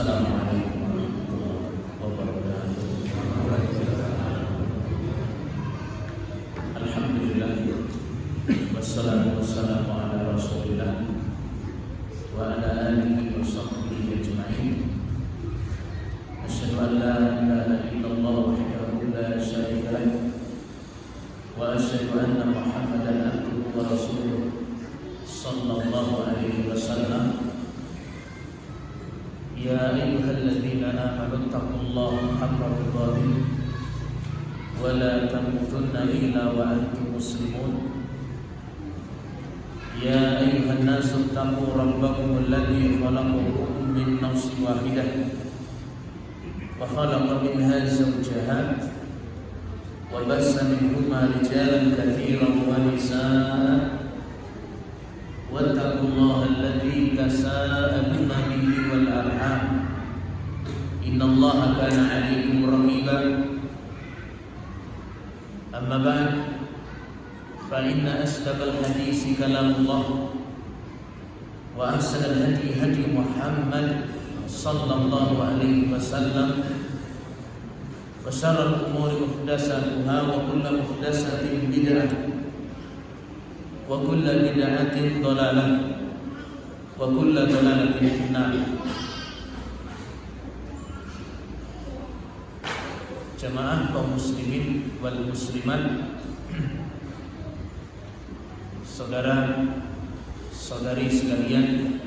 Assalamualaikum warahmatullahi wabarakatuh. Alhamdulillah, wassalatu wassalamu ala Rasulillah wa ala alihi wa sahbihi ajma'in. Asyhadu an la ilaha illallah wahdahu la syarika lah wa asyhadu anna Muhammadan abduhu wa rasuluh sallallahu alaihi wasallam. Ya ayyuhalladzina amanu taqullaha haqqa tuqatih wa la tamutunna illa wa antum muslimun. Ya ayyuhan nasu taqu rabbakum alladzi khalaqakum min nafsin wahidah wa khalaqa minha zawjaha wa bassa minhuma rijalan katsiran wa nisaa'a wattaqullaha alladzi tasaaluna bihi wal arham innallaha kana 'alaykum raqiba. Amma ba'd, fa inna asdaqal hadits kalamullah wa ahsanal hadi hadi Muhammad sallallahu alaihi wasallam wa syarrul umuri muhdatsatuha wa kullu muhdatsatin bid'ah wa kullu bid'atin dhalalah wa kullu dhalalatin finnar. Jamaah kaum muslimin wal muslimat, saudara-saudari sekalian,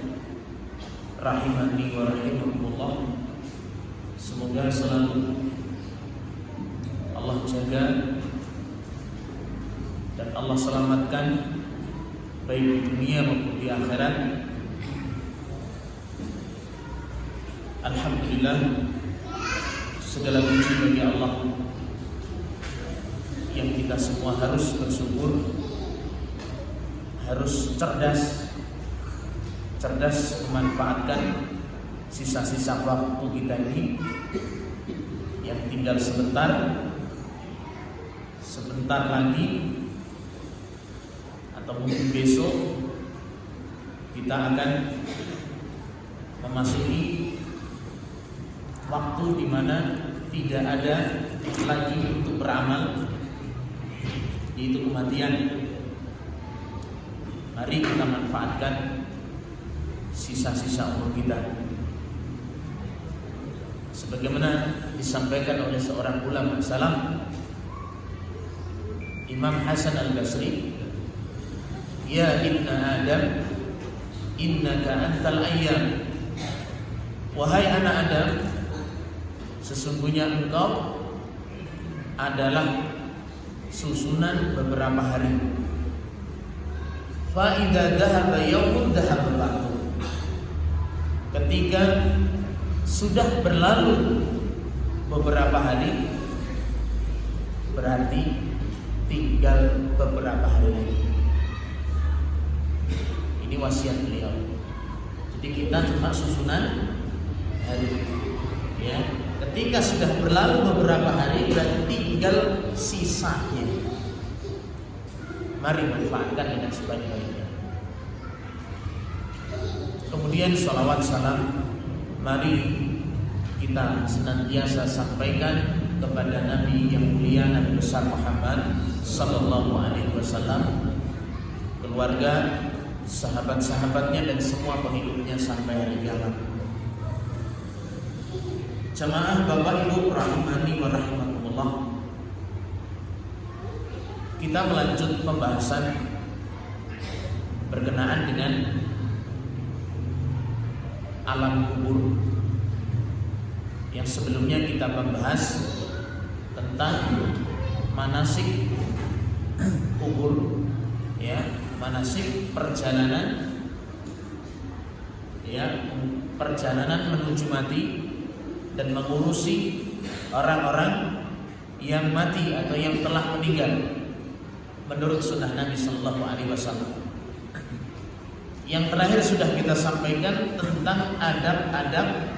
rahimani wa rahimakumullah. Semoga selalu Allah jaga dan Allah selamatkan baik di dunia maupun di akhirat. Alhamdulillah, segala puji bagi Allah yang kita semua harus bersyukur, harus cerdas memanfaatkan sisa-sisa waktu kita ini yang tinggal sebentar lagi atau mungkin besok kita akan memasuki waktu di mana tidak ada lagi untuk beramal, yaitu kematian. Mari kita manfaatkan sisa-sisa umur kita. Sebagaimana disampaikan oleh seorang ulama salaf, Imam Hasan al-Basri, ya ibna Adam, innaka antal ayyam. Wahai anak Adam, sesungguhnya engkau adalah susunan beberapa hari. Fa idza dhahaba yawmun dhahaba waktu. Ketika sudah berlalu beberapa hari, berarti tinggal beberapa hari lagi. Ini wasiat beliau. Jadi kita cuma susunan hari, ya. Ketika sudah berlalu beberapa hari, berarti tinggal sisanya. Mari manfaatkan dengan sebaik-baiknya. Kemudian salawat salam mari kita senantiasa sampaikan kepada Nabi yang mulia, Nabi besar Muhammad sallallahu alaihi wasallam, keluarga, sahabat-sahabatnya dan semua pengikutnya sampai hari kiamat. Jamaah Bapak Ibu rahimani wa rahimakumullah, kita melanjut pembahasan berkenaan dengan alam kubur. Yang sebelumnya kita membahas tentang manasik kubur, ya, manasik perjalanan, ya, perjalanan menuju mati dan mengurusi orang-orang yang mati atau yang telah meninggal menurut sunnah Nabi Sallallahu Alaihi Wasallam. Yang terakhir sudah kita sampaikan tentang adab-adab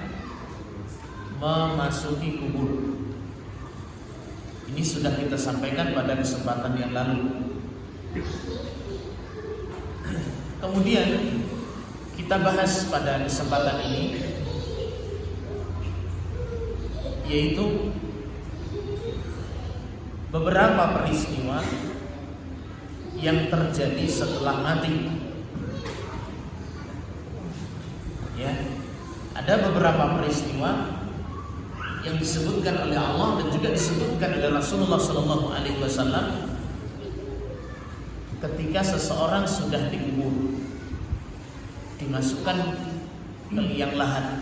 memasuki kubur. Ini sudah kita sampaikan pada kesempatan yang lalu. Kemudian kita bahas pada kesempatan ini yaitu beberapa peristiwa yang terjadi setelah mati. Ya, ada beberapa peristiwa yang disebutkan oleh Allah dan juga disebutkan oleh Rasulullah Sallallahu Alaihi Wasallam ketika seseorang sudah dikubur, dimasukkan ke liang lahat.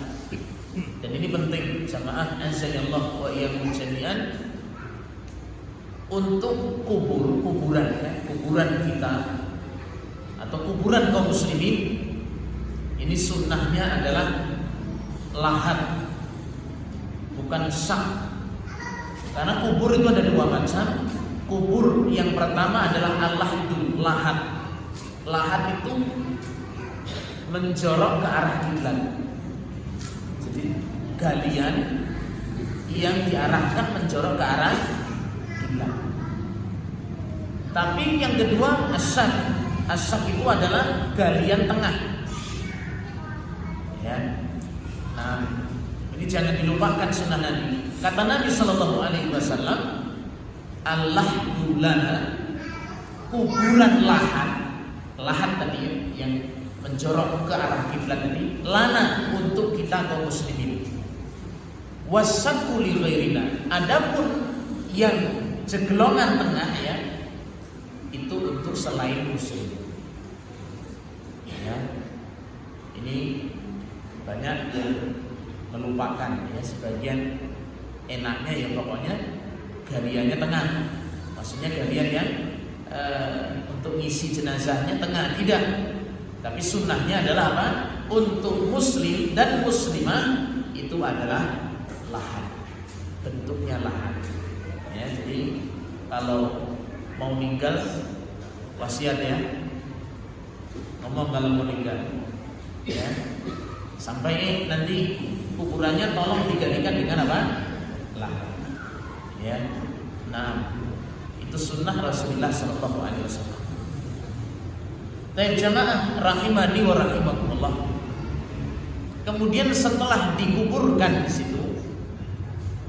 Dan ini penting, jamaah azanillah wa iyyakum jami'an, untuk kuburan kita atau kuburan kaum muslimin ini sunnahnya adalah lahat, bukan sak. Karena kubur itu ada dua macam. Kubur yang pertama adalah al-lahdu, lahat. Lahat itu menjorok ke arah kiblat. Jadi galian yang diarahkan menjorok ke arah kiblat. Tapi yang kedua as-sak. As-sak itu adalah galian tengah. Ya. Nah, ini jangan dilupakan sunnah Nabi. Kata Nabi Sallallahu Alaihi Wasallam, Allah lana, kuburan lahat tadi yang menjorok ke arah kiblat tadi, lana untuk kita kaum muslimin. Wasaqu li ghairina. Adapun yang jeglongan tengah ya, itu untuk selain muslim. Ya. Ini banyak yang melupakan ya, sebagian enaknya ya pokoknya galiannya tengah, maksudnya galian yang untuk ngisi jenazahnya tengah, tidak. Tapi sunnahnya adalah apa? Untuk muslim dan muslimah itu adalah lahat, bentuknya lahat. Ya, jadi kalau mau meninggal wasiat ya, ngomong kalau mau meninggal, ya, sampai nanti kuburannya tolong digalikan dengan apa? Lahat. Ya, nah itu sunnah Rasulullah Sallallahu Alaihi Wasallam. Dan jamaah rahimani wa rahimakumullah. Kemudian setelah dikuburkan di situ,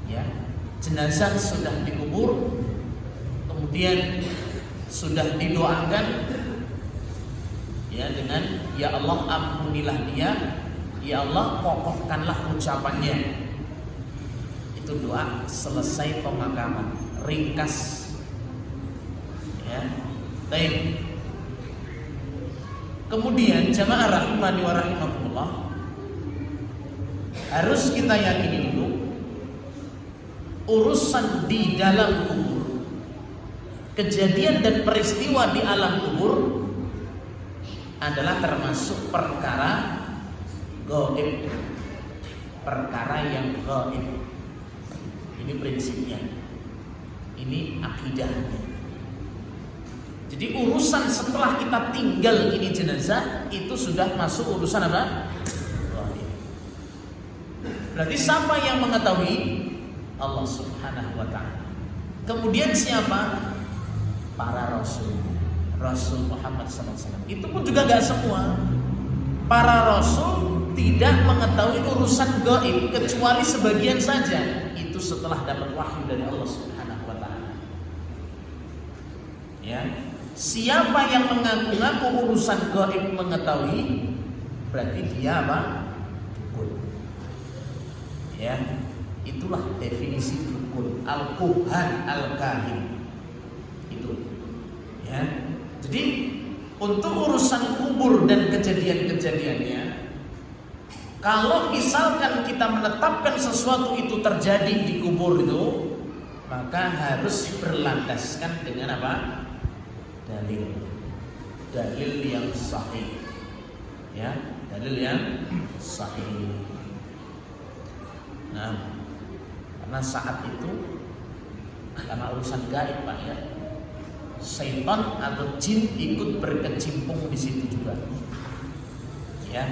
ya, jenazah sudah dikubur, kemudian sudah didoakan, ya, dengan ya Allah ampunilah dia, ya Allah kokohkanlah ucapannya. Itu doa selesai pemakaman, ringkas. Ya, baik. Kemudian jamaah rahimani wa rahimakumullah, harus kita yakini dulu urusan di dalam kubur, kejadian dan peristiwa di alam kubur adalah termasuk perkara gaib, perkara yang gaib. Ini prinsipnya, ini akidahnya. Jadi urusan setelah kita tinggal ini jenazah itu sudah masuk urusan apa? Berarti siapa yang mengetahui? Allah Subhanahu wa ta'ala. Kemudian siapa? Para rasul, Rasul Muhammad SAW. Itu pun juga gak semua. Para rasul tidak mengetahui urusan gaib kecuali sebagian saja. Itu setelah dapat wahyu dari Allah Subhanahu wa ta'ala. Ya. Siapa yang mengaku-ngaku urusan gaib mengetahui, berarti dia apa? Dukun. Ya, itulah definisi dukun, al-kuhan, al-kahin. Itu. Ya. Jadi untuk urusan kubur dan kejadian-kejadiannya, kalau misalkan kita menetapkan sesuatu itu terjadi di kubur itu, maka harus berlandaskan dengan apa? Dalil yang sahih. Ya, dalil yang sahih. Nah, karena saat itu karena urusan gaib Pak ya, syaitan atau jin ikut berkecimpung di situ juga. Ya,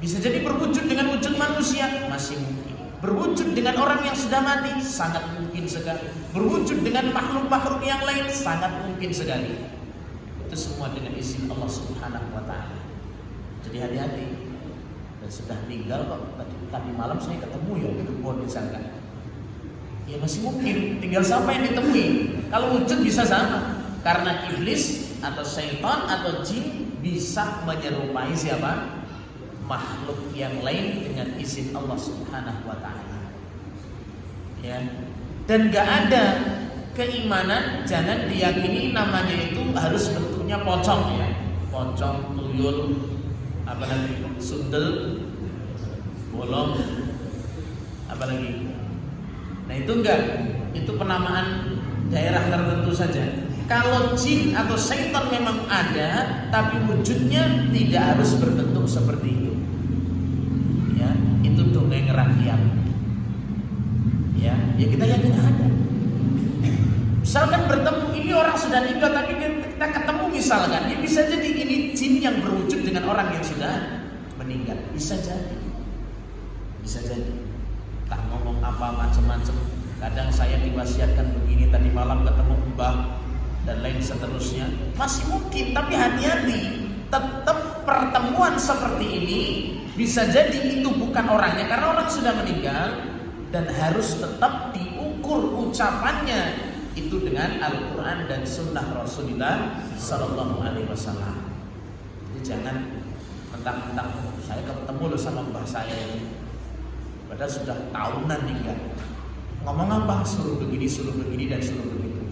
bisa jadi berwujud dengan wujud manusia, masih mungkin. Berwujud dengan orang yang sudah mati, sangat mungkin sekali. Berwujud dengan makhluk-makhluk yang lain, sangat mungkin sekali. Itu semua dengan izin Allah Subhanahu wa ta'ala. Jadi hati-hati. Dan sudah meninggal kok, tadi malam saya ketemu ya di kebun misalkan. Ya masih mungkin, tinggal siapa yang ditemui. Kalau wujud bisa sama, karena iblis atau syaitan atau jin bisa menyerupai siapa? Makhluk yang lain dengan izin Allah Subhanahu wa taala. Ya. Dan gak ada keimanan, jangan diyakini namanya itu harus bentuknya pocong ya. Pocong, tuyul, apalagi sundel, bolong, apalagi. Nah itu enggak, itu penamaan daerah tertentu saja. Kalau jin atau setan memang ada, tapi wujudnya tidak harus berbentuk seperti itu. Ya, itu dongeng rakyat. Ya kita yakin ada. Misalkan bertemu, ini orang sudah nikah tapi kita ketemu misalkan, ya bisa jadi ini jin yang berwujud dengan orang yang sudah meninggal. Bisa jadi. Tak ngomong apa macam-macam. Kadang saya diwasiatkan begini, tadi malam ketemu mbah dan lain seterusnya. Masih mungkin, tapi hati-hati. Tetap pertemuan seperti ini bisa jadi itu bukan orangnya karena orang sudah meninggal, dan harus tetap diukur ucapannya itu dengan Al-Quran dan Sunnah Rasulullah Sallallahu Alaihi Wasallam. Jadi jangan mentang-mentang saya ketemu loh sama mbah saya ini, padahal sudah tahunan nikah. Ngomong apa? Suruh begini dan suruh begitu.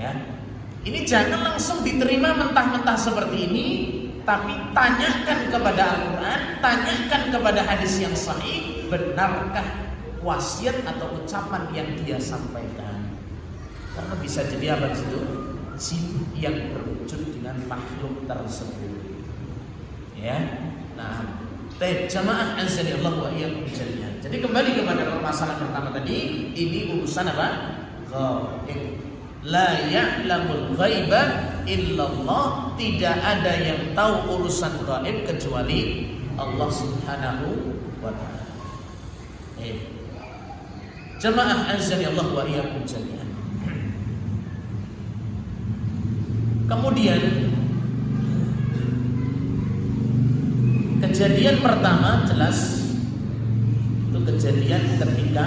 Ya, ini jangan langsung diterima mentah-mentah seperti ini, tapi tanyakan kepada Al-Quran, tanyakan kepada hadis yang sahih, benarkah wasiat atau ucapan yang dia sampaikan? Karena bisa jadi apa itu? Jin yang berwujud dengan makhluk tersebut. Ya, nah. Jamaah azza Allah wa iyyakum jami'an. Jadi kembali kepada permasalahan pertama tadi, ini urusan apa? Ghaib. La ya'lamul ghaiba illallah, tidak ada yang tahu urusan ghaib kecuali Allah Subhanahu wa taala. Jamaah azza Allah wa iyyakum jami'an. Kemudian kejadian pertama jelas itu kejadian ketika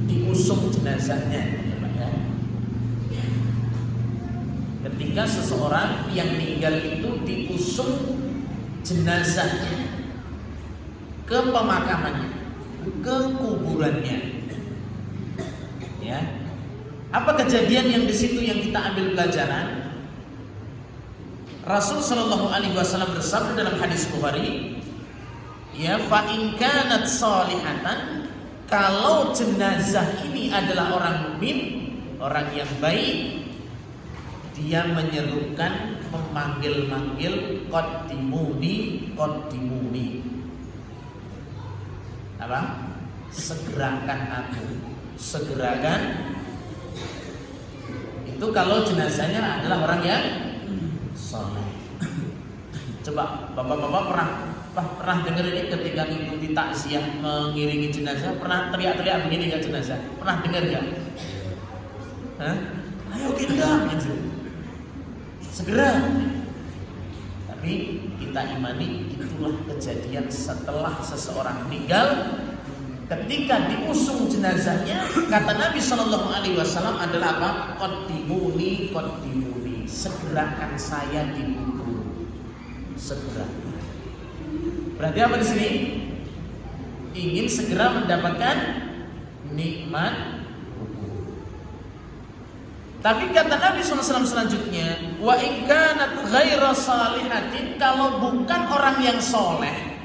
diusung jenazahnya, ketika seseorang yang meninggal itu diusung jenazahnya ke pemakamannya, ke kuburannya. Ya, apa kejadian yang di situ yang kita ambil pelajaran? Rasul Shallallahu Alaihi Wasallam bersabda dalam hadis Bukhari, ya fa in kanat salihatan, kalau jenazah ini adalah orang mukmin, orang yang baik, dia menyerukan, memanggil-manggil qaddimuni, qaddimuni. Apa? Segerakan aku, segerakan. Itu kalau jenazahnya adalah orang yang soleh. Coba bapak-bapak pernah dengar ini ketika mengikuti takziah mengiringi jenazah, pernah teriak-teriak begini nggak jenazah? Pernah dengar nggak? Ayo kita gitu. Segera. Tapi kita imani itulah kejadian setelah seseorang meninggal. Ketika diusung jenazahnya, kata Nabi Shallallahu Alaihi Wasallam adalah apa? Qaddimuni, qaddimuni, segerakan saya di kubur, segera. Berarti apa di sini? Ingin segera mendapatkan nikmat kubur. Tapi kata Nabi SAW selanjutnya, wa in kanat ghaira salihatin, kalau bukan orang yang soleh,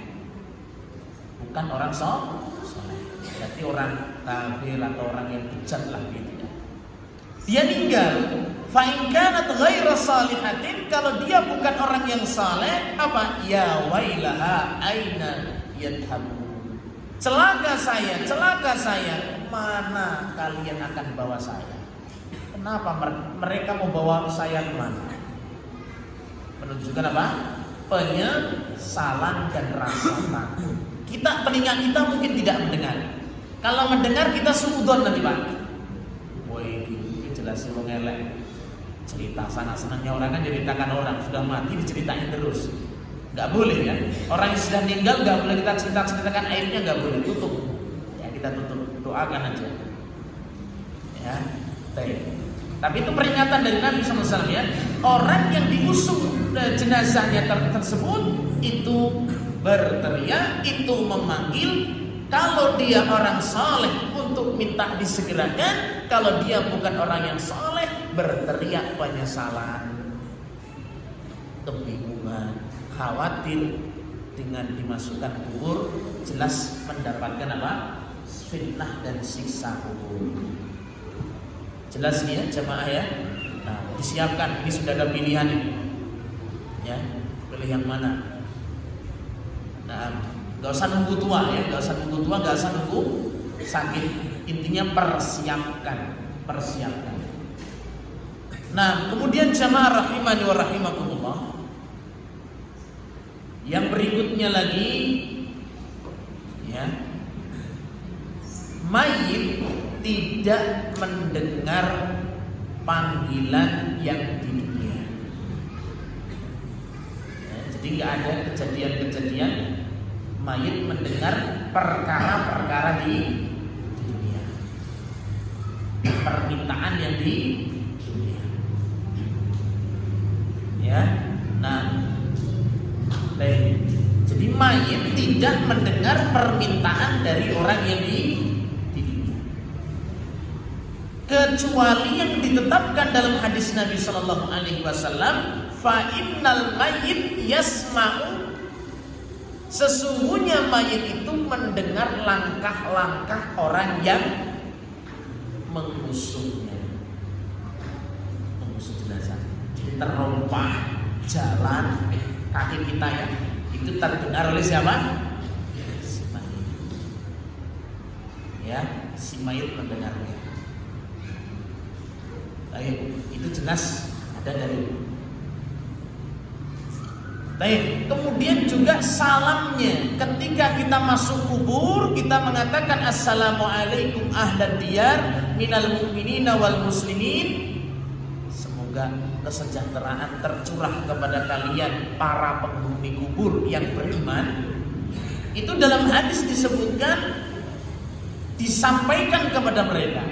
bukan orang soleh, berarti orang kafir atau orang yang bejat lah gitu. Dia meninggal, fa in kanat ghaira salihatin, kalau dia bukan orang yang saleh, apa? Ya wailaha aina yadhabu. Celaka saya, mana kalian akan bawa saya? Kenapa mereka mau bawa saya kemana? Menunjukkan apa? Penyesalan dan rasa takut. Telinga kita mungkin tidak mendengar. Kalau mendengar kita suudon nanti Pak. Woi, ini jelas wong elek. Cerita sana-sananya orang kan ceritakan orang sudah mati diceritain terus. Enggak boleh ya. Orang yang sudah meninggal enggak boleh kita ceritakan aibnya, enggak boleh, tutup. Ya, kita kita tutup, doakan aja. Ya, baik. Tapi itu peringatan dari Nabi SAW ya. Orang yang diusung jenazahnya tersebut itu berteriak, itu memanggil. Kalau dia orang saleh untuk minta disegerakan, kalau dia bukan orang yang saleh berteriak penyesalan, kebingungan, khawatir dengan dimasukkan kubur, jelas mendapatkan apa? Fitnah dan siksa kubur. Jelas ya jamaah ya. Nah, disiapkan, ini sudah ada pilihan ini. Ya, pilih yang mana? Nah, gak usah nunggu tua ya, gak usah nunggu tua, gak usah nunggu sakit. Intinya persiapkan. Nah, kemudian jamaah rahimani wa rahimakumullah. Yang berikutnya lagi ya, mayit tidak mendengar panggilan yang di dunia. Ya, jadi nggak ada kejadian-kejadian mayit mendengar perkara-perkara di dunia, permintaan yang di dunia. Ya, nah, baik. Jadi mayit tidak mendengar permintaan dari orang yang di kecuali yang ditetapkan dalam hadis Nabi Sallallahu Alaihi Wasallam, fa innal mayyit yasma'u, sesungguhnya mayit itu mendengar langkah-langkah orang yang mengusungnya, mengusung jenazah. Jadi terompah jalan kaki kita ya, itu terdengar oleh siapa? Si mayit. Ya, si mayit mendengarnya. Baik, itu jelas ada dari. Baik, kemudian juga salamnya ketika kita masuk kubur, kita mengatakan assalamualaikum ahlan diyar minal mu'minina wal muslimin. Semoga kesejahteraan tercurah kepada kalian para penghuni kubur yang beriman. Itu dalam hadis disebutkan disampaikan kepada mereka.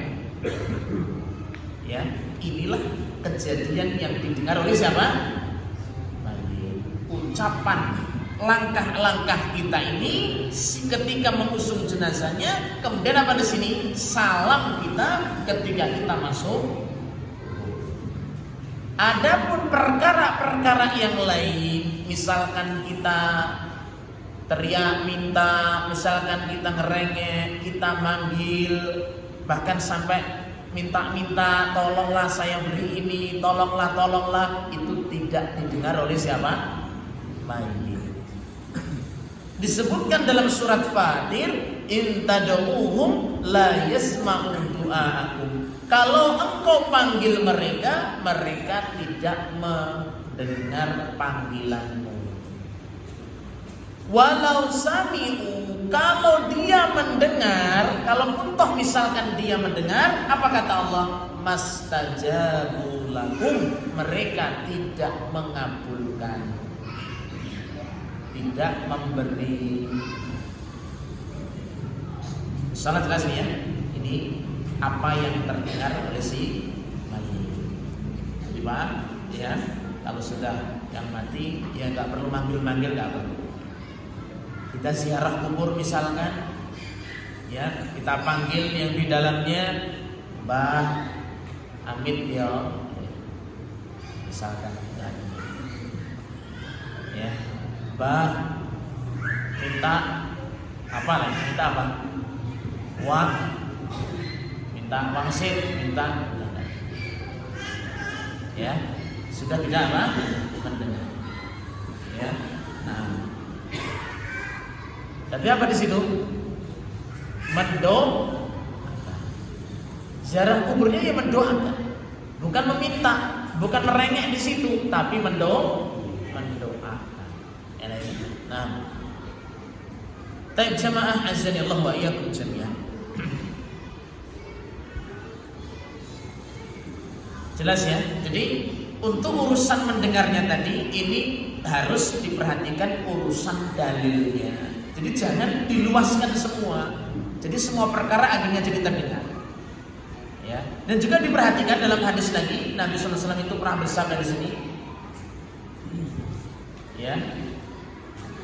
Ya, inilah kejadian yang didengar oleh siapa? Mayit. Ucapan langkah-langkah kita ini ketika mengusung jenazahnya, kemudian apa di sini? Salam kita ketika kita masuk. Adapun perkara-perkara yang lain, misalkan kita teriak minta, misalkan kita ngerengek, kita manggil, bahkan sampai minta-minta, tolonglah saya beli ini, tolonglah, itu tidak didengar oleh siapa? Mayit. Disebutkan dalam surat Fatir, in tad'uuhum la yasma'u du'aakum. Kalau engkau panggil mereka, mereka tidak mendengar panggilanmu. Walau sami'u, kalau dia mendengar, kalaupun toh misalkan dia mendengar, apa kata Allah? Mastajabu lahum, mereka tidak mengabulkan, tidak memberi. Sangat jelas ya. Ini apa yang terdengar oleh si mayit. Jadi Pak, ya, kalau sudah yang mati, ya nggak perlu manggil-manggil, nggak perlu. Kita ziarah kubur misalkan, ya kita panggil yang di dalamnya, Mbah Amit ya, misalkan, ya Mbah minta apa lah? Minta apa? Uang, minta wangsit, minta, ya sudah tidak apa? Mendengar, ya. Nah, tapi apa di situ? Mendoakan. Ziarah kuburnya ya mendoakan, bukan meminta, bukan merengek di situ, tapi mendoakan. Nah, taib jamaah azani Allah wa iyyakum jami'an. Jelas ya. Jadi untuk urusan mendengarnya tadi ini harus diperhatikan urusan dalilnya. Jadi jangan diluaskan semua. Jadi semua perkara akhirnya jadi terdengar. Ya. Dan juga diperhatikan dalam hadis lagi, Nabi SAW itu pernah bersabda di sini. Ya.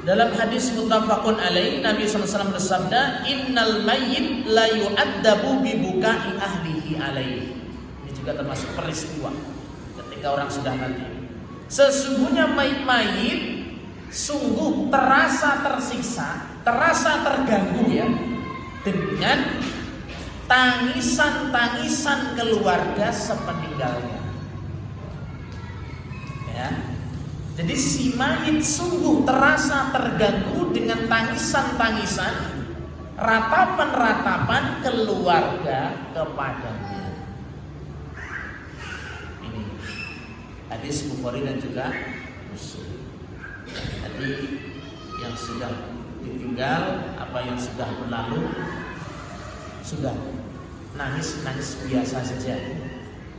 Dalam hadis muttafaqun alaih, Nabi SAW bersabda, "Innal mayyit la yu'addabu bi buka'i ahlihi alaihi." Ini juga termasuk peristiwa ketika orang sudah mati. Sesungguhnya mayit sungguh terasa tersiksa, terasa terganggu ya, dengan tangisan-tangisan keluarga sepeninggalnya. Ya. Jadi si mayit sungguh terasa terganggu dengan tangisan-tangisan, ratapan-ratapan keluarga kepadanya. Ini hadis Bukhari dan juga Muslim. Jadi yang sudah ditinggal, apa yang sudah berlalu, sudah nangis biasa saja.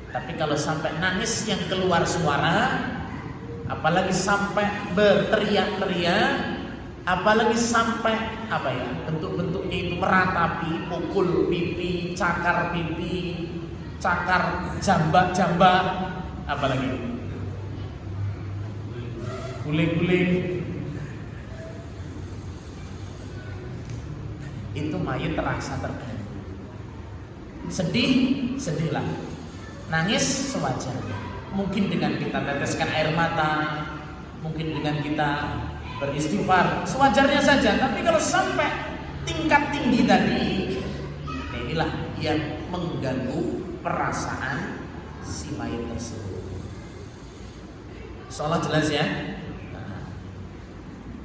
Tapi kalau sampai nangis yang keluar suara, apalagi sampai berteriak-teriak, apalagi sampai bentuk-bentuknya itu meratapi, pukul pipi, cakar jambak, apalagi guling-guling, itu mayit terasa terganggu. Sedihlah, nangis sewajarnya. Mungkin dengan kita teteskan air mata, mungkin dengan kita beristighfar, sewajarnya saja. Tapi kalau sampai tingkat tinggi tadi, inilah yang mengganggu perasaan si mayit tersebut. Seolah jelas ya. Nah,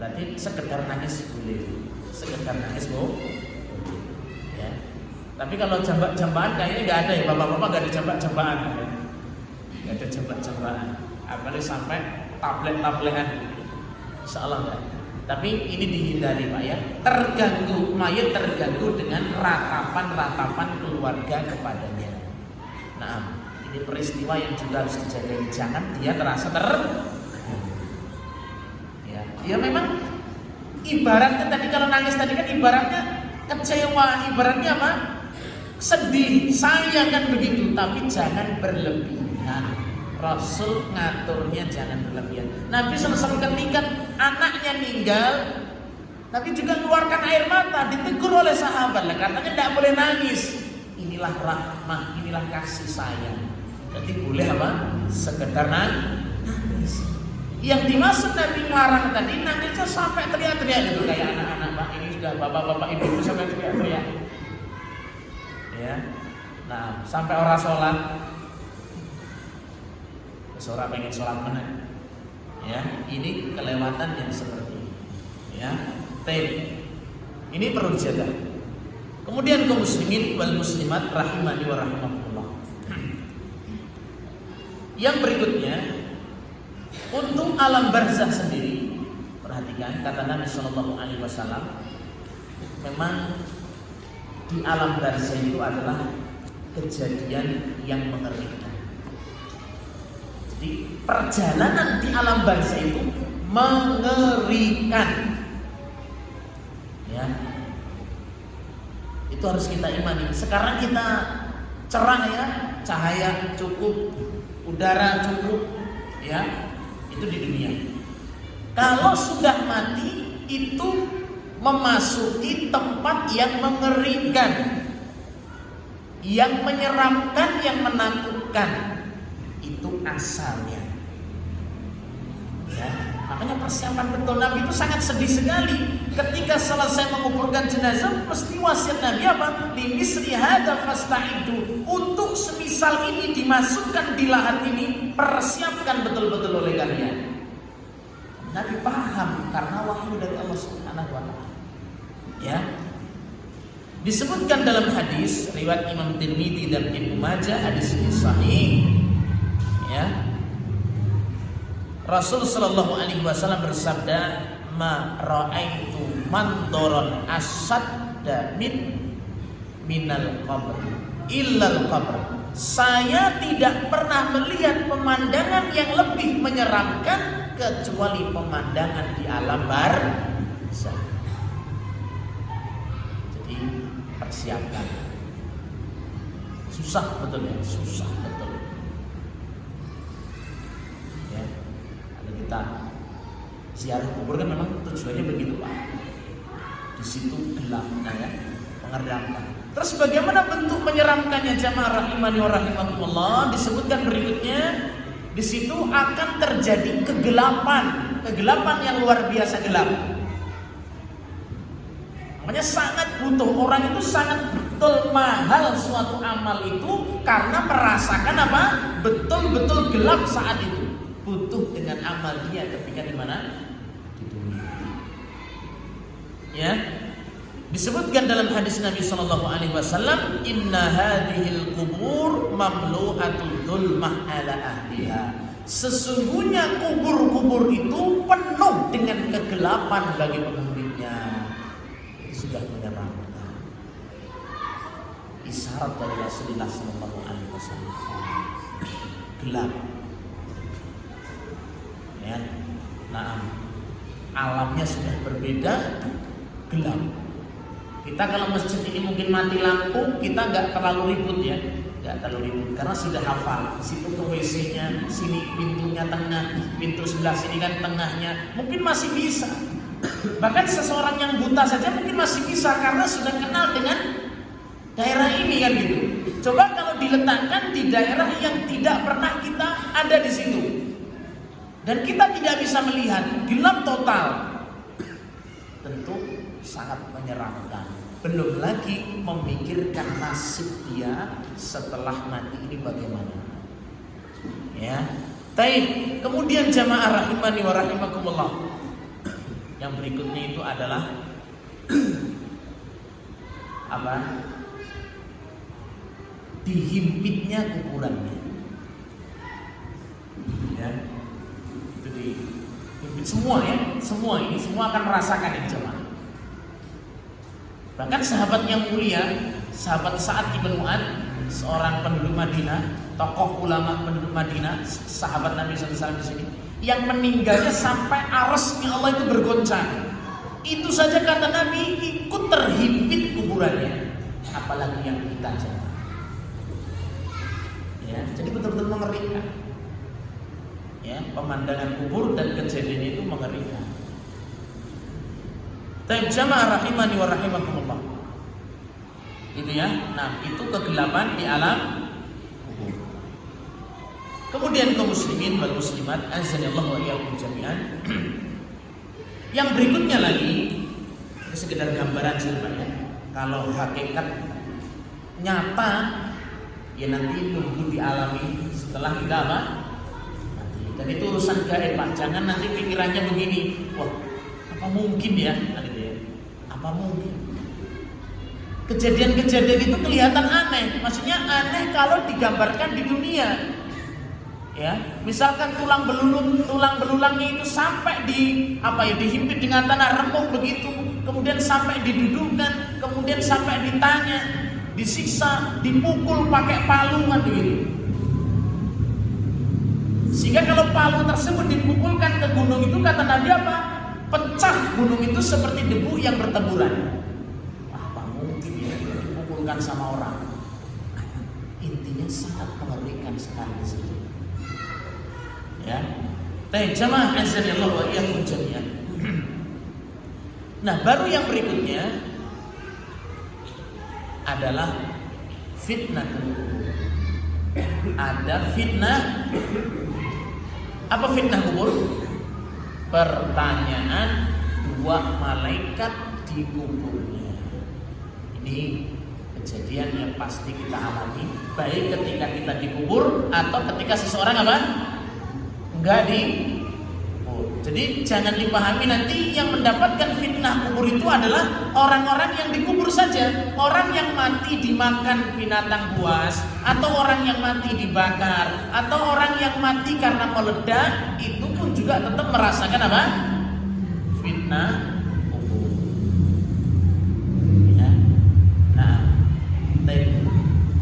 berarti sekedar nangis boleh, sekedar nangis ya. Tapi kalau jambak-jambakan kayaknya nggak ada ya, bapak-bapak nggak ada jambak-jambakan ya. Nggak ada jambak-jambakan, apalagi sampai tablet-tabletan, insyaallah enggak. Tapi ini dihindari Pak ya. Mayit terganggu dengan ratapan-ratapan keluarga kepadanya. Nah, ini peristiwa yang juga harus dijaga, jangan dia terasa ya memang ibaratnya tadi kalau nangis tadi kan ibaratnya kecewa, ibaratnya apa? Sedih, sayang kan begitu, tapi jangan berlebihan. Rasul ngaturnya jangan berlebihan. Nabi SAW ketika anaknya meninggal, Nabi juga keluarkan air mata, ditegur oleh sahabat. Katanya tidak boleh nangis. Inilah rahmah, inilah kasih sayang. Jadi boleh apa? Sekedar nangis. Yang dimaksud Nabi melarang tadi nangisnya sampai teriak-teriak gitu, kayak anak-anak Pak ini sudah bapak-bapak ibu sampai teriak-teriak. Ya. Nah, sampai orang sholat, seorang pengen sholat mana? Ya, ini kelewatan yang seperti ini. Ya, ini perlu dijaga. Kemudian kaum muslimin wal muslimat rahimani wa rahimakumullah. Yang berikutnya, untuk alam barzah sendiri, perhatikan kata Nabi Shallallahu Alaihi Wasallam, memang di alam barzah itu adalah kejadian yang mengerikan. Jadi perjalanan di alam barzah itu mengerikan. Ya, itu harus kita imani. Sekarang kita cerah ya, cahaya cukup, udara cukup, ya, itu di dunia. Kalau sudah mati itu memasuki tempat yang mengerikan, yang menyeramkan, yang menakutkan. Itu asalnya. Ya, makanya persiapan betul. Nabi itu sangat sedih sekali ketika selesai menguburkan jenazah. Mesti wasiat Nabi apa? Limisri hadza fasta'idu. Untuk semisal ini dimasukkan di lahan ini, persiapkan betul-betul oleh kalian. Nabi paham karena wahyu dari Allah Subhanahu wa taala. Ya. Disebutkan dalam hadis riwayat Imam Tirmidzi dan Ibnu Majah, hadis ini sahih. Ya. Rasul sallallahu alaihi wasallam bersabda, "Ma ra'aitu mandoron asadda minal qabr illal qabr." Saya tidak pernah melihat pemandangan yang lebih menyeramkan kecuali pemandangan di alam barzah. Jadi persiapkan. Susah betul ya, susah betul. Ya, kalau kita ziarah kubur kan memang tujuannya begitu Pak. Di situ gelap, ya, menyeramkan. Terus bagaimana bentuk menyeramkannya jamaah rahimani wa rahimakumullah? Disebutkan berikutnya, di situ akan terjadi kegelapan yang luar biasa gelap. Makanya sangat butuh, orang itu sangat betul mahal suatu amal itu karena merasakan apa? Betul-betul gelap saat itu. Butuh dengan amal dia ketika di mana? Di dunia. Ya. Disebutkan dalam hadis Nabi sallallahu alaihi wasallam, "Inna hadhil qubur mamlu'atul dzulmah ala ahliha." Sesungguhnya kubur-kubur itu penuh dengan kegelapan bagi penghuninya. Sudah menyeramkan. Isyarat dari Rasulullah sallallahu alaihi wasallam. Gelap. Ya. Nah, alamnya sudah berbeda, gelap. Kita kalau masjid ini mungkin mati lampu, kita nggak terlalu ribut ya, nggak terlalu ribut karena sudah hafal. Situ ke WC-nya, sini pintunya tengah, pintu sebelah sini kan tengahnya, mungkin masih bisa. Bahkan seseorang yang buta saja mungkin masih bisa karena sudah kenal dengan daerah ini kan gitu. Coba kalau diletakkan di daerah yang tidak pernah kita ada di situ, dan kita tidak bisa melihat, gelap total, tentu sangat menyeramkan. Belum lagi memikirkan nasib dia setelah mati ini bagaimana. Ya. Taib. Kemudian jamaah rahimani wa rahimakumullah. Yang berikutnya itu adalah apa? Dihimpitnya kuburannya. Ya. Itu dihimpit semua ya. Semua akan merasakan ini jemaah. Bahkan sahabat yang mulia, sahabat Sa'ad ibn Mu'adz, seorang penduduk Madinah, tokoh ulama penduduk Madinah, sahabat Nabi SAW di sini, yang meninggalnya sampai arasnya Allah itu bergoncang. Itu saja kata Nabi ikut terhimpit kuburannya, apalagi yang kita jemaah. Ya, jadi betul-betul mengerikan. Ya, pemandangan kubur dan kejadian itu mengerikan. Taib jamaah rahimani wa rahimakumullah. Itu ya. Nah, itu kegelapan di alam kubur. Kemudian kaum muslimin wal muslimat azanillahu wa iyyakum jami'an. Yang berikutnya lagi, ini sekedar gambaran sebenarnya. Kalau hakikat nyata ya nanti nunggu dialami setelah kita apa? Mati. Dan itu urusan gaib Pak. Jangan nanti pikirannya begini, wah apa mungkin ya? Apa mungkin? Kejadian-kejadian itu kelihatan aneh. Maksudnya aneh kalau digambarkan di dunia. Ya, misalkan tulang belulangnya itu sampai dihimpit dengan tanah remuk begitu, kemudian sampai didudukkan, kemudian sampai ditanya, disiksa, dipukul pakai palu kan begitu. Sehingga kalau palu tersebut dipukulkan ke gunung itu kata Nabi apa? Pecah gunung itu seperti debu yang berteburan. Apa mungkin ya dipukulkan sama orang? Intinya sangat mengerikan sekali di situ. Ya, jamaah azanillahu wa iyyakum jami'an. Nah, baru yang berikutnya adalah fitnah kubur. Ada fitnah. Apa fitnah kubur? Pertanyaan dua malaikat di kuburnya. Ini kejadian yang pasti kita alami, baik ketika kita dikubur atau ketika seseorang apa? Enggak dikubur. Jadi jangan dipahami nanti yang mendapatkan fitnah kubur itu adalah orang-orang yang dikubur saja. Orang yang mati dimakan binatang buas, atau orang yang mati dibakar, atau orang yang mati karena meledak, itu pun juga tetap merasakan apa? Fitnah kubur. Ya. Nah,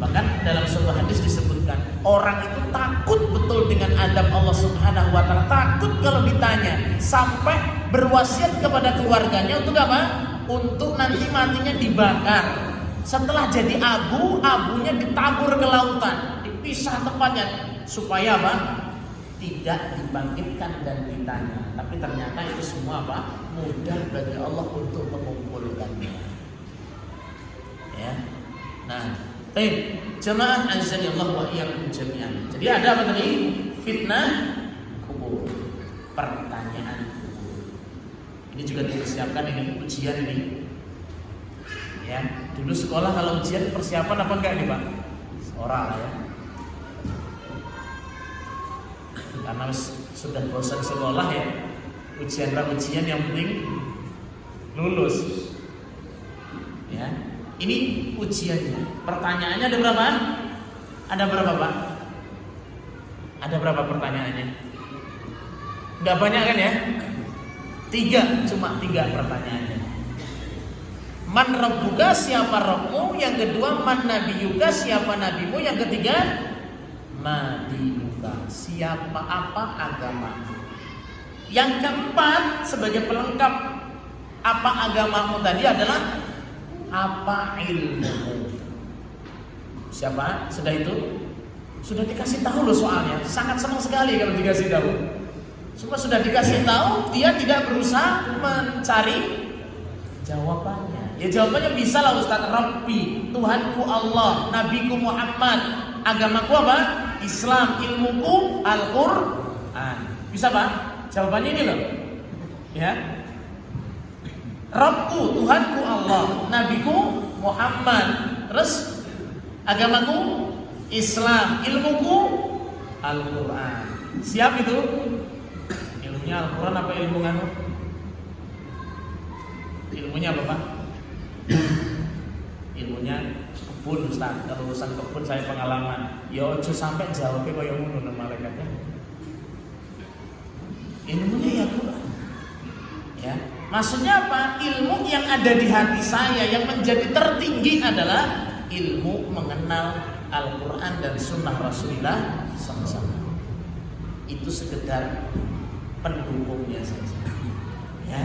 bahkan dalam sebuah hadis disebutkan orang itu takut betul dengan adab Allah Subhanahu wa taala, takut kalau ditanya, sampai berwasiat kepada keluarganya untuk apa? Untuk nanti matinya dibakar Setelah jadi abu, abunya ditabur ke lautan, dipisah tempatnya supaya apa? Tidak dibangkitkan dan ditanya. Tapi ternyata itu semua apa? Mudah bagi Allah untuk mengumpulkannya. Ya. Nah, jemaah azza Allah wa iyyakum jami'an. Jadi ada apa tadi? Fitnah kubur, pertanyaan kubur. Ini juga dipersiapkan, ini ujian ini. Ya, dulu sekolah kalau ujian persiapan apa enggak nih Pak? Oral ya. Karena sudah bosan sekolah ya, ujian yang penting lulus. Ya, ini ujiannya. Pertanyaannya ada berapa? Ada berapa Pak? Ada berapa pertanyaannya? Enggak banyak kan ya? 3, cuma 3 pertanyaannya. Man rabbuka, siapa Rabbmu? Yang kedua, man nabiyuka, siapa nabimu? Yang ketiga, ma dinuka, siapa apa agamamu? Yang keempat sebagai pelengkap apa agamamu tadi adalah apa ilmumu? Siapa? Sudah itu? Sudah dikasih tahu loh soalnya. Sangat senang sekali kalau dikasih tahu. Semua sudah dikasih tahu, dia tidak berusaha mencari jawabannya. Ya jawabannya bisa lah Ustaz. Rabbi, Tuhanku Allah, Nabiku Muhammad, agamaku apa? Islam, ilmuku Al-Quran. Bisa Pak? Jawabannya ini loh. Ya. Rabbku, Tuhanku Allah, Nabiku Muhammad, terus agamaku Islam, ilmuku Al-Quran. Siap itu? Ilmunya Al-Quran apa ilmu nganu? Ilmunya apa Pak? Ilmunya kebun Ustaz. Kalau urusan kebun saya pengalaman. Ya ojo sampai jawabnya kaya ngono nang malaikatnya. Ilmunya ya Quran. Ya. Maksudnya apa? Ilmu yang ada di hati saya yang menjadi tertinggi adalah ilmu mengenal Al-Quran dan Sunnah Rasulullah SAW. Itu sekedar pendukungnya saja. Ya.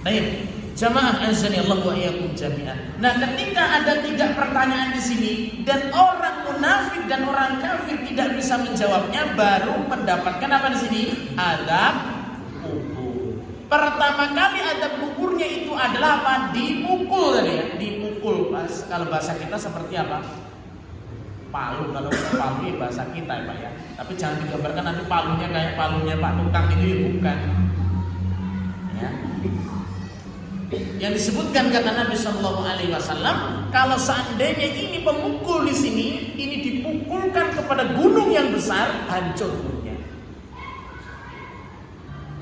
Baik. Jamaah azani Allah wa iyyakum jami'an. Nah, ketika ada 3 pertanyaan di sini dan orang munafik dan orang kafir tidak bisa menjawabnya, baru mendapatkan apa di sini? Azab kubur. Pertama kali azab kuburnya itu adalah apa? Dipukul tadi ya. Dipukul. Kalau bahasa kita seperti apa? Palu. Kalau palu ya bahasa kita ya Pak ya. Tapi jangan digambarkan nanti palunya kayak palunya Pak Tukang itu ya, bukan. Ya. Yang disebutkan kata Nabi Shallallahu Alaihi Wasallam, kalau seandainya ini pemukul di sini, ini dipukulkan kepada gunung yang besar, hancur gunungnya.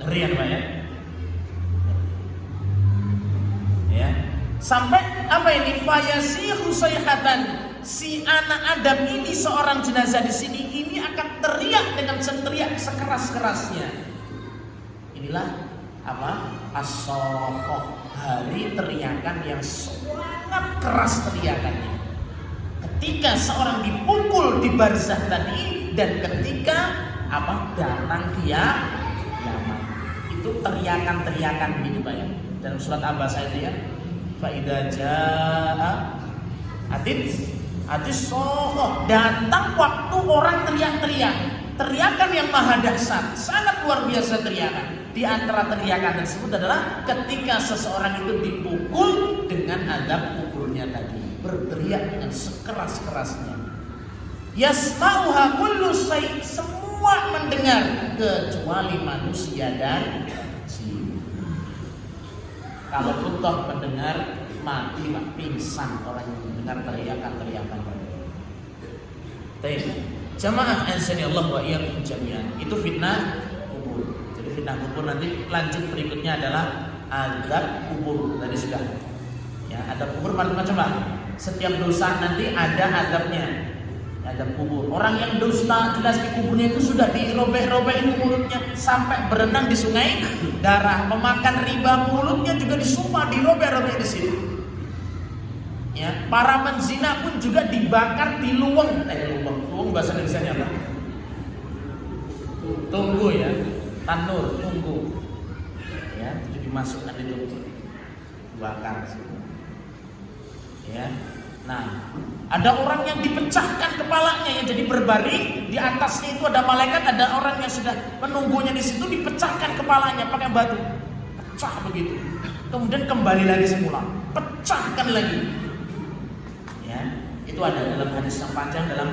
Ngerian Pak ya. Ya. Sampai apa ini? Fayasihu sayhatan. Si anak Adam ini seorang jenazah di sini ini akan teriak dengan teriak sekeras-kerasnya. Inilah apa? As-sokoh, hari teriakan yang sangat keras teriakannya. Ketika seorang dipukul di barzah tadi dan ketika apa? Datang kiamat. Itu teriakan-teriakan gitu Pak ya. Dalam surat Abasa itu ya. Fa idza jaa Atis sohoh, datang waktu orang teriak-teriak. Teriakan yang maha dahsyat, sangat luar biasa teriakan. Di antara teriakan tersebut adalah ketika seseorang itu dipukul dengan azab pukulnya tadi, berteriak dengan sekeras-kerasnya. Yasma'uha kullu syai', semua mendengar kecuali manusia dan jin. Kalau toh mendengar, mati Pak, pingsan orang yang mendengar teriakan-teriakan. Baik. Jamaah azani Allah wa iyyakum jami'an. Itu fitnah kubur. Jadi fitnah kubur nanti lanjut berikutnya adalah azab kubur. Tadi sudah. Ya, azab kubur macam-macam Pak. Setiap dosa nanti ada azabnya. Azab kubur. Orang yang dusta jelas di kuburnya itu sudah dirobek-robekin mulutnya sampai berenang di sungai darah. Pemakan riba mulutnya juga disumpah dirobek-robek di situ. Ya, para penzina pun juga dibakar di luweng. Luweng bahasa Indonesianya apa? Tunggu ya, tanur, tunggu. Ya, jadi dimasukkan itu bakar. Ya, Nah, ada orang yang dipecahkan kepalanya yang jadi berbaring, di atasnya itu ada malaikat, ada orang yang sudah menunggunya di situ, dipecahkan kepalanya pakai batu. Pecah begitu. Kemudian kembali lagi semula, pecahkan lagi. Ya, itu ada dalam hadis yang panjang dalam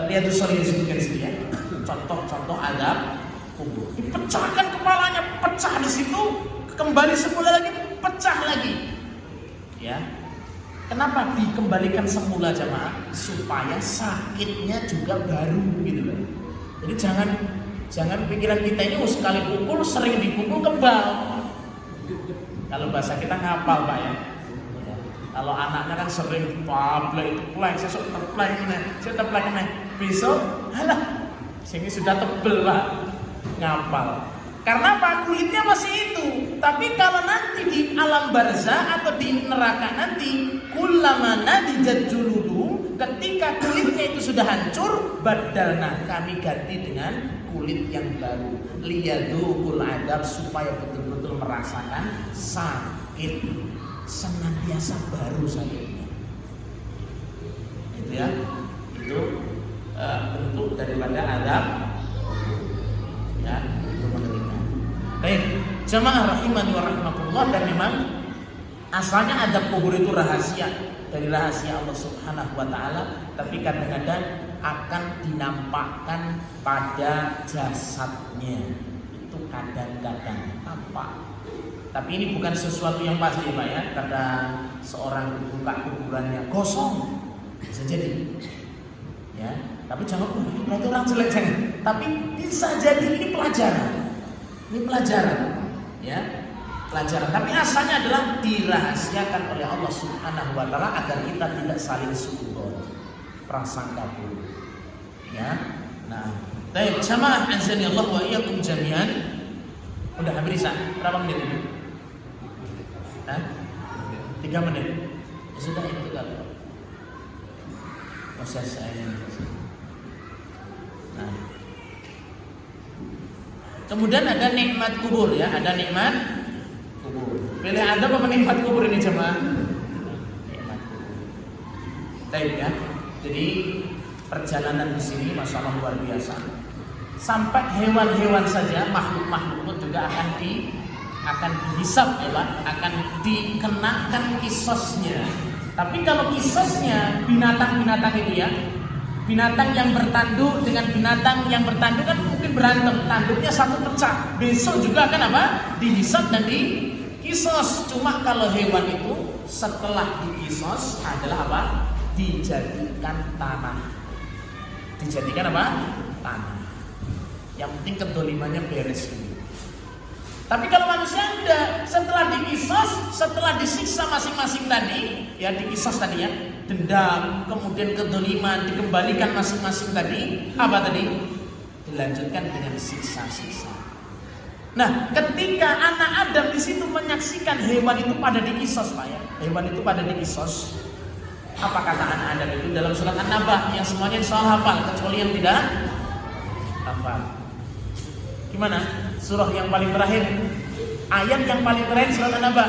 Riyadhus Shalihin disebutkan di sini ya. Contoh-contoh adab kubur. Dipecahkan kepalanya, pecah di situ, kembali semula lagi, pecah lagi. Ya. Kenapa dikembalikan semula jamaah? Supaya sakitnya juga baru gitu loh. Jadi jangan pikiran kita ini sekali pukul, sering dipukul kebal. Kalau bahasa kita ngapal Pak ya. Kalau anaknya kan sering pablek itu plek, sesuk teplek ini, saya teplek ini. Besok, halah, sini sudah tebel Pak, ngapal. Karena apa? Kulitnya masih itu. Tapi kalau nanti di alam barzah atau di neraka nanti, kullama nadijat juluduhum, ketika kulitnya itu sudah hancur, badalna, kami ganti dengan kulit yang baru. Liyadzuqul adab, supaya betul-betul merasakan sakit. Senantiasa baru sakitnya. Itu ya. Itu bentuk daripada adab. Ya, itu menerima. Baik, jamaah rahimani wa rahmatullah, dan memang asalnya adab kubur itu rahasia dari rahasia Allah Subhanahu wa taala, tapi kadang-kadang akan dinampakkan pada jasadnya. Itu kadang-kadang nampak. Tapi ini bukan sesuatu yang pasti Pak ya. Kadang seorang buka kuburannya kosong, bisa jadi. Ya, tapi jangan ini berarti orang jelek, jangan. Tapi bisa jadi ini pelajaran. Ini pelajaran, ya, pelajaran. Tapi asalnya adalah dirahasiakan oleh Allah Subhanahu wa taala agar kita tidak saling suudzon, prasangka buruk. Ya. Nah, baik jamaah azani Allah wa iyyakum jami'an. Udah hampir berapa menit ini? 3 menit. Ya sudah itu kalau proses saya. Nah. Kemudian ada nikmat kubur ya, ada nikmat kubur. Pilih ada apa nikmat kubur ini jemaah? Nikmat kubur. Baik ya. Jadi perjalanan di sini masalah luar biasa. Sampai hewan-hewan saja, makhluk-makhluk pun juga akan dihisab ya Pak, akan dikenakan kisosnya. Tapi kalau kisosnya binatang-binatang itu ya, binatang yang bertanduk dengan binatang yang bertanduk kan mungkin berantem, tanduknya satu pecah, besok juga akan apa? Dihisab dan dikisos. Cuma kalau hewan itu setelah dikisos adalah apa? Dijadikan tanah. Dijadikan apa? Tanah. Yang penting kedolimannya beres dulu. Tapi kalau manusia enggak, setelah dikisos, setelah disiksa masing-masing tadi, ya dikisos tadi ya, dendam, kemudian kedoliman, dikembalikan masing-masing tadi, apa tadi? Dilanjutkan dengan siksa-siksa. Nah, ketika anak Adam di situ menyaksikan hewan itu pada dikisos, Pak ya, hewan itu pada dikisos. Apa kata anak Adam itu dalam surat An-Naba yang semuanya soal hafal, kecuali yang tidak hafal. Gimana? Surah yang paling terakhir, ayat yang paling terakhir surat An-Naba.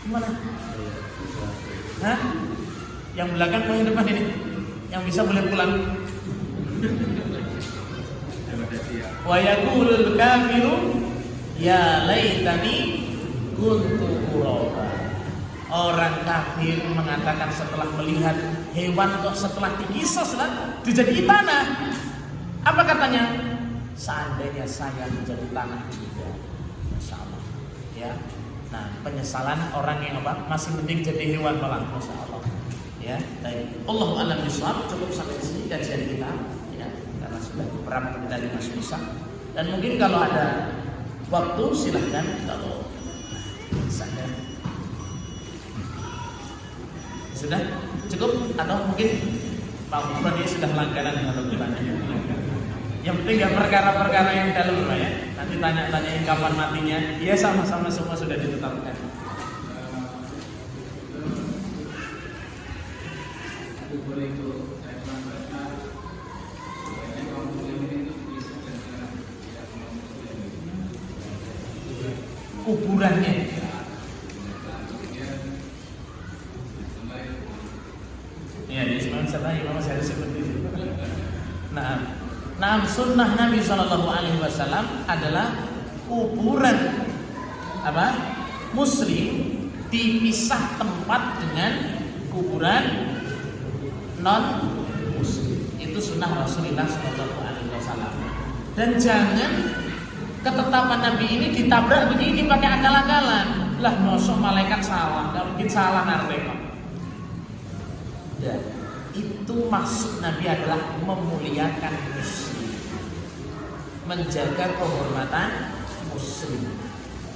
Gimana? Hah? Yang belakang atau yang depan ini? Yang bisa boleh pulang. Wa yaqulul kafiru ya laitani kuntu turaba. Orang kafir mengatakan setelah melihat hewan kok setelah dikisos lah dijadikan tanah. Apa katanya? Seandainya saya menjadi tanah juga, Masya Allah. Ya, nah penyesalan orang yang apa? Masih mending jadi hewan malah, Masya Allah. Ya, baik. Allahu a'lam bishawab. Cukup sampai di sini kajian kita. Ya, karena sudah beberapa dari Mas Musa. Dan mungkin kalau ada waktu silahkan kalau misalnya sudah cukup atau mungkin Pak Bupati ini sudah langganan atau gimana? Yang penting nggak perkara-perkara yang dalam Pak ya. Nanti tanya-tanyain kapan matinya. Iya sama-sama semua sudah ditetapkan. Kuburannya sunnah Nabi Shallallahu Alaihi Wasallam adalah kuburan Muslim dipisah tempat dengan kuburan non Muslim. Itu sunnah Rasulullah Shallallahu Alaihi Wasallam. Dan jangan ketetapan Nabi ini ditabrak begini pakai akal-akalan. Lah mosok malaikat salah, nggak mungkin salah nareko. Ya, itu maksud Nabi adalah memuliakan Muslim, menjaga kehormatan Muslim.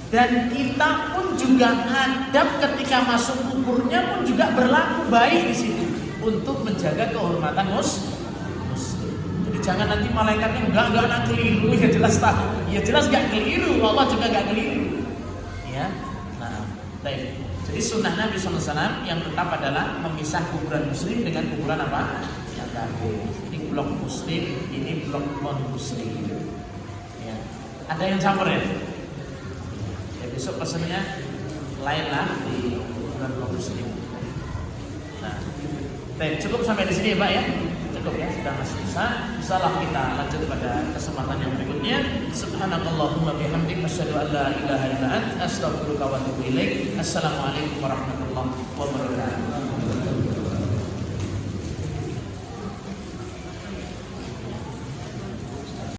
Dan kita pun juga adab ketika masuk kuburnya pun juga berlaku baik di situ untuk menjaga kehormatan Muslim. Jadi jangan nanti malaikatnya enggak keliru, ya jelas tahu, ya jelas enggak keliru, Allah juga enggak keliru. Ya, nah, baik. Jadi sunnah Nabi SAW yang tetap adalah memisah kuburan Muslim dengan kuburan apa? Yang kafir. Ini blok Muslim, ini blok non Muslim. Ya. Ada yang campur ya? Besok pesannya lain lah di bulan Muslim. Nah, baik, cukup sampai di sini ya Pak ya. Cukup ya, sudah masih bisa. Insyaallah kita lanjut pada kesempatan yang berikutnya. Subhanakallahumma bihamdika asyhadu an la ilaha illa anta astaghfiruka wa atubu ilaik. Assalamualaikum warahmatullahi wabarakatuh.